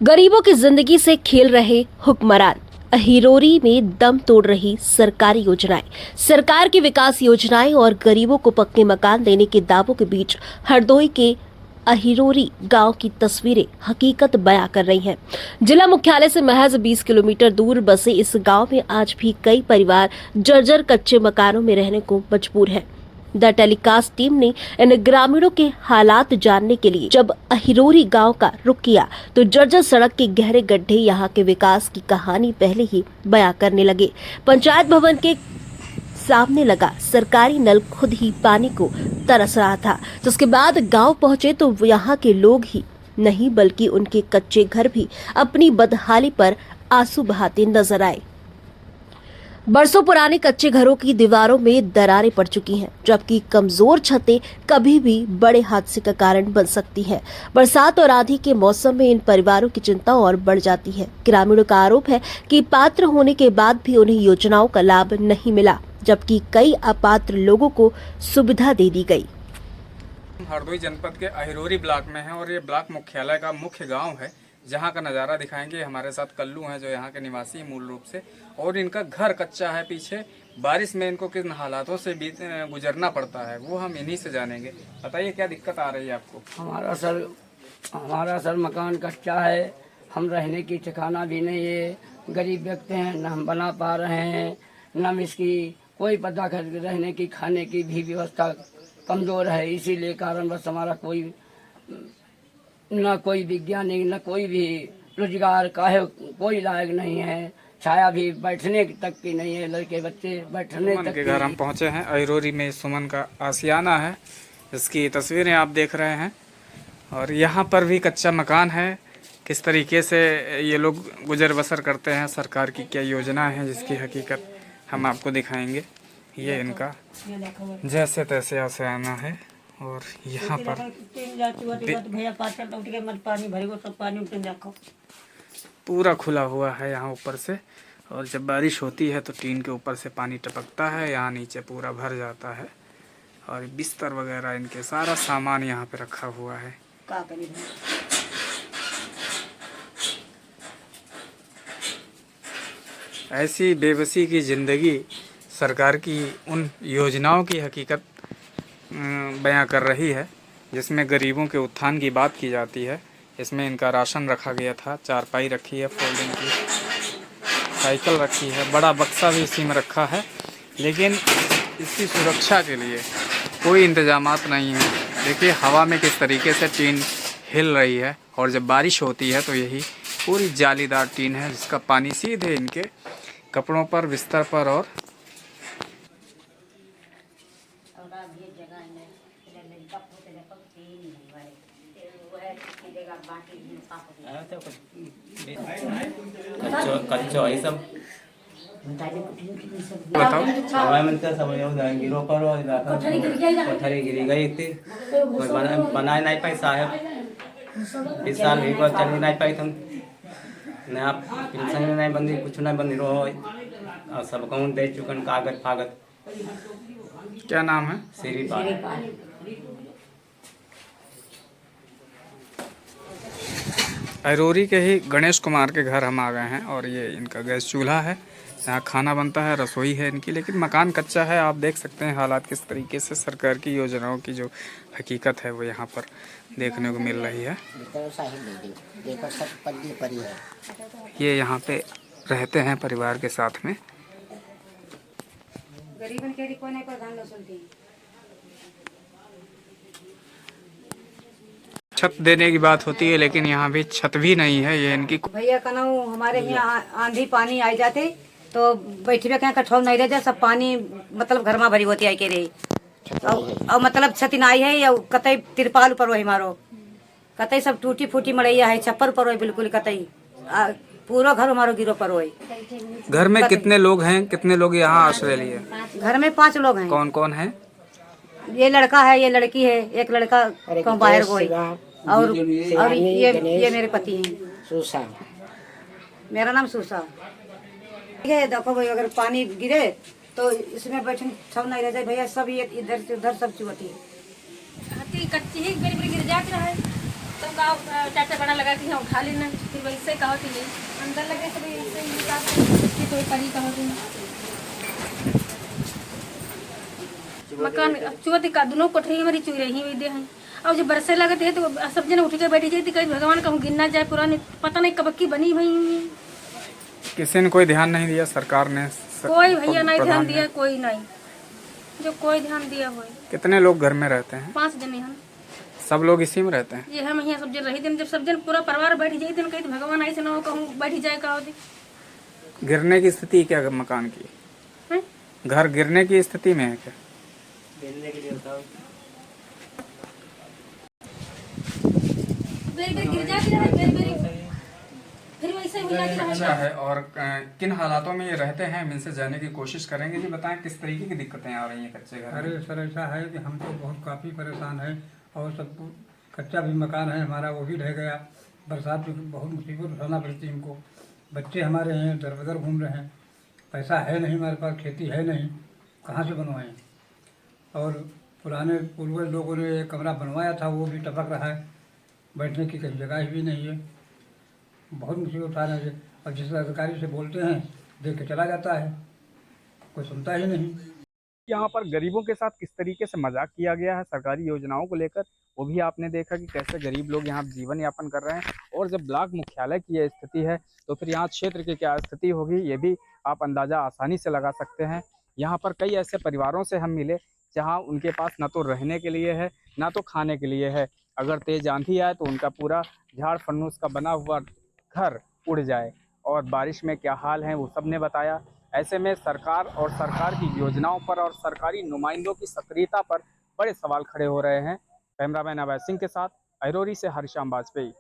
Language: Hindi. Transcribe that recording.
गरीबों की जिंदगी से खेल रहे हुक्मरान, अहिरोरी में दम तोड़ रही सरकारी योजनाएं। सरकार की विकास योजनाएं और गरीबों को पक्के मकान देने के दावों के बीच हरदोई के अहिरोरी गांव की तस्वीरें हकीकत बयां कर रही हैं। जिला मुख्यालय से महज 20 किलोमीटर दूर बसे इस गांव में आज भी कई परिवार जर्जर कच्चे मकानों में रहने को मजबूर हैं। द टेलीकास्ट टीम ने इन ग्रामीणों के हालात जानने के लिए जब अहिरोरी गांव का रुख किया तो जर्जर सड़क के गहरे गड्ढे यहां के विकास की कहानी पहले ही बयां करने लगे। पंचायत भवन के सामने लगा सरकारी नल खुद ही पानी को तरस रहा था। जिसके बाद गांव पहुंचे तो यहां के लोग ही नहीं बल्कि उनके कच्चे घर भी अपनी बदहाली पर आंसू बहाते नजर आए। बरसों पुराने कच्चे घरों की दीवारों में दरारें पड़ चुकी हैं, जबकि कमजोर छतें कभी भी बड़े हादसे का कारण बन सकती हैं। बरसात और आंधी के मौसम में इन परिवारों की चिंता और बढ़ जाती है। ग्रामीणों का आरोप है कि पात्र होने के बाद भी उन्हें योजनाओं का लाभ नहीं मिला, जबकि कई अपात्र लोगों को सुविधा दे दी गई। हरदोई जनपद के अहिरोरी ब्लॉक में है और ये ब्लॉक मुख्यालय का मुख्य गांव है, जहां का नज़ारा दिखाएंगे। हमारे साथ कल्लू हैं जो यहाँ के निवासी हैं मूल रूप से, और इनका घर कच्चा है। पीछे बारिश में इनको किन हालातों से गुजरना पड़ता है वो हम इन्हीं से जानेंगे। बताइए क्या दिक्कत आ रही है आपको? हमारा सर मकान कच्चा है, हम रहने की ठिकाना भी नहीं है। गरीब व्यक्ति हैं, न हम बना पा रहे हैं, न इसकी कोई पता कर रहने की खाने की भी व्यवस्था कमज़ोर है। इसीलिए कारण बस हमारा कोई न कोई वैज्ञानिक न कोई भी रोजगार का है, कोई लायक नहीं है। छाया भी बैठने तक की नहीं है, लड़के बच्चे बैठने तक के घर हम पहुंचे हैं। अहिरोरी में सुमन का आशियाना है, इसकी तस्वीरें आप देख रहे हैं। और यहाँ पर भी कच्चा मकान है। किस तरीके से ये लोग गुजर बसर करते हैं, सरकार की क्या योजना है जिसकी हकीकत हम आपको दिखाएंगे। ये इनका जैसे तैसे आशियाना है और यहाँ पर पूरा खुला हुआ है यहाँ ऊपर से, और जब बारिश होती है तो टीन के ऊपर से पानी टपकता है, यहाँ नीचे पूरा भर जाता है। और बिस्तर वगैरह इनके सारा सामान यहाँ पे रखा हुआ है। ऐसी बेबसी की ज़िंदगी सरकार की उन योजनाओं की हकीकत बयां कर रही है जिसमें गरीबों के उत्थान की बात की जाती है। इसमें इनका राशन रखा गया था, चारपाई रखी है, फोल्डिंग की साइकिल रखी है, बड़ा बक्सा भी इसी में रखा है, लेकिन इसकी सुरक्षा के लिए कोई इंतजामात नहीं है। देखिए हवा में किस तरीके से टीन हिल रही है, और जब बारिश होती है तो यही पूरी जालीदार टीन है जिसका पानी सीधे इनके कपड़ों पर, बिस्तर पर और कच्चो ये सब बताओ। हमारे मन से सब गिरो करो कोठरी गिरी गई थी, कोई बनाए नहीं पाई साहब। इस साल भी कोई चली नहीं पाई तुम न आप पेंशन नहीं बंदी, कुछ नहीं बंदी रहो, और सब कहूँ दे चुकन कागज फागज। क्या नाम है? श्रीपाल। अहिरोरी के ही गणेश कुमार के घर हम आ गए हैं, और ये इनका गैस चूल्हा है, यहाँ खाना बनता है, रसोई है इनकी, लेकिन मकान कच्चा है। आप देख सकते हैं हालात किस तरीके से सरकार की योजनाओं की जो हकीकत है वो यहाँ पर देखने को मिल रही है। ये यहाँ पे रहते हैं परिवार के साथ में। छत देने की बात होती है, लेकिन यहाँ भी छत भी नहीं है। ये इनकी भैया कहना हमारे यहाँ आंधी पानी आ जाते तो बैठे कहीं कठोर नहीं रहते, सब पानी मतलब घर में भरी होती आई के रही, और मतलब छत आई है या कतई तिरपाल पर हो मारो, कतई सब टूटी फूटी मड़ैया है, छप्पर पर हो बिल्कुल, कतई पूरा घर हमारो गिरो पर हो। घर में कितने लोग हैं, कितने लोग यहाँ आश्रय लिए? घर में 5 लोग हैं। कौन कौन है? ये लड़का है, ये लड़की है, एक लड़का कहीं बाहर गई, और ये मेरे पति हैं। सुसा, मेरा नाम सुसा। ठीक है, देखो भाई अगर पानी गिरे तो इसमें बैठने सब नहीं रह जाए भैया, सब ये इधर से उधर सब चुहती है। कच्ची ही गिर जाती है तो हम का चाचा बड़ा लगा कि हम उठा लेना, फिर वैसे कहो कि नहीं अंदर लगे तो वैसे ही कि कोई परी कहो कि मकान चुवती का दोनों कोठरी हमारी चुई रही हुई दे हैं। और जब बरसे लगते है तो सब जन उठ के बैठी जाती, कहीं भगवान कहूँ गिनना जाए पुरानी पता नहीं कब की बनी हुई। किसी ने कोई ध्यान नहीं दिया, सरकार ने कोई भैया नहीं ध्यान दिया, कोई नहीं जो कोई ध्यान दिया हो। कितने लोग घर में रहते हैं? 5 जने हम, सब लोग इसी में रहते हैं? ये हम यहाँ सब जन रही दिन, जब सब जन पूरा परिवार बैठ जाए दिन कहीं भगवान ऐसे ना हो कहूँ बैठी जाए कहो दी। गिरने की स्थिति क्या है मकान की? हैं? घर गिरने की स्थिति में है क्या? बेर गिर जाती है, बेर फिर वैसे हो जाती है। अच्छा है। और किन हालातों में ये रहते हैं, हम इनसे जानने की कोशिश करेंगे। जी बताएं किस तरीके की दिक्कतें आ रही हैं कच्चे घर में? अरे सर ऐसा है कि हम तो बहुत काफ़ी परेशान हैं और सब कच्चा भी मकान है हमारा, वो भी ढह गया। बरसात में बहुत मुसीबत उठाना पड़ती है हमको। बच्चे हमारे हैं दर बदर घूम रहे हैं, पैसा है नहीं हमारे पास, खेती है नहीं, कहाँ से बनवाएं। और पुराने पूर्वज लोगों ने एक कमरा बनवाया था, वो भी टपक रहा है, बैठने की कहीं जगह भी नहीं है। बहुत मुसीबत उठा रहे हैं। और जिस अधिकारी से बोलते हैं देख के चला जाता है, कोई सुनता ही नहीं। यहाँ पर गरीबों के साथ किस तरीके से मजाक किया गया है सरकारी योजनाओं को लेकर, वो भी आपने देखा कि कैसे गरीब लोग यहाँ जीवन यापन कर रहे हैं। और जब ब्लॉक मुख्यालय की यह स्थिति है तो फिर यहाँ क्षेत्र की क्या स्थिति होगी, ये भी आप अंदाज़ा आसानी से लगा सकते हैं। यहाँ पर कई ऐसे परिवारों से हम मिले जहाँ उनके पास ना तो रहने के लिए है ना तो खाने के लिए है। अगर तेज आंधी आए तो उनका पूरा झाड़ फन्नूस का बना हुआ घर उड़ जाए। और बारिश में क्या हाल है वो सब ने बताया। ऐसे में सरकार और सरकार की योजनाओं पर और सरकारी नुमाइंदों की सक्रियता पर बड़े सवाल खड़े हो रहे हैं। कैमरामैन अभय सिंह के साथ अहिरोरी से हरिश्याम वाजपेयी।